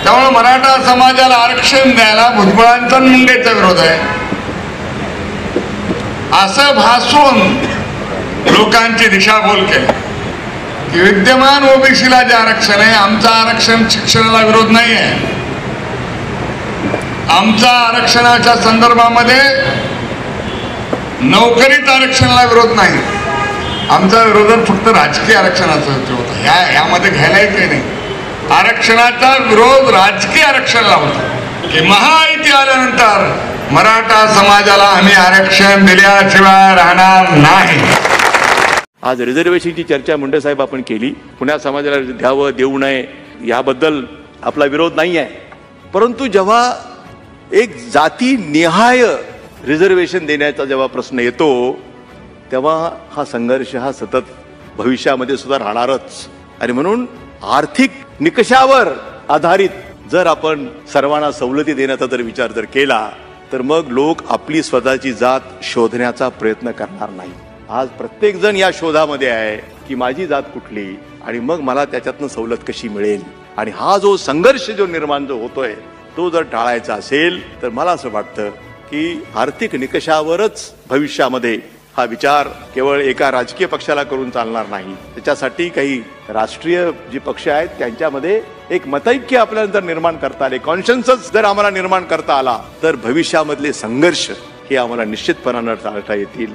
त्यामुळे मराठा समाजाला आरक्षण द्यायला भुजबळांचा आणि मुंडेचा विरोध आहे असं भासून लोकांची दिशाभूल केली की विद्यमान ओबीसीला जे आरक्षण आहे, आमचं आरक्षण शिक्षणाला विरोध नाही आहे. आमचा आरक्षणाच्या संदर्भामध्ये नोकरीत आरक्षणाला विरोध नाही. आमचा विरोध फक्त राजकीय आरक्षणाचा होता. यामध्ये घ्यायलाही काही नाही. आरक्षणाचा विरोध राजकीय आरक्षणाला होता की महायुती आल्यानंतर मराठा समाजाला आम्ही आरक्षण दिल्याशिवाय राहणार नाही. आज रिझर्वेशनची चर्चा मुंडे साहेब आपण केली. पुण्या समाजाला द्यावं देऊ नये याबद्दल आपला विरोध नाही आहे. परंतु जेव्हा एक जातीनिहाय रिझर्वेशन देण्याचा जेव्हा प्रश्न येतो तेव्हा हा संघर्ष हा सतत भविष्यामध्ये सुद्धा राहणारच. आणि म्हणून आर्थिक निकषावर आधारित जर आपण सर्वांना सवलती देण्याचा जर विचार जर केला तर मग लोक आपली स्वतःची जात शोधण्याचा प्रयत्न करणार नाही. आज प्रत्येक जण या शोधामध्ये आहे की माझी जात कुठली आणि मग मला त्याच्यातनं सवलत कशी मिळेल. आणि हा जो संघर्ष जो निर्माण जो होतोय तो जर टाळायचा असेल तर मला असं वाटतं की आर्थिक निकषावरच भविष्यामध्ये हा विचार केवळ एका राजकीय पक्षाला करून चालणार नाही. त्याच्यासाठी काही राष्ट्रीय जी पक्ष आहेत त्यांच्यामध्ये एक मतैक्य आपल्याला जर निर्माण करता आले, कॉन्शन्सस जर आम्हाला निर्माण करता आला तर भविष्यामधले संघर्ष हे आम्हाला निश्चितपणानं टाळता येतील.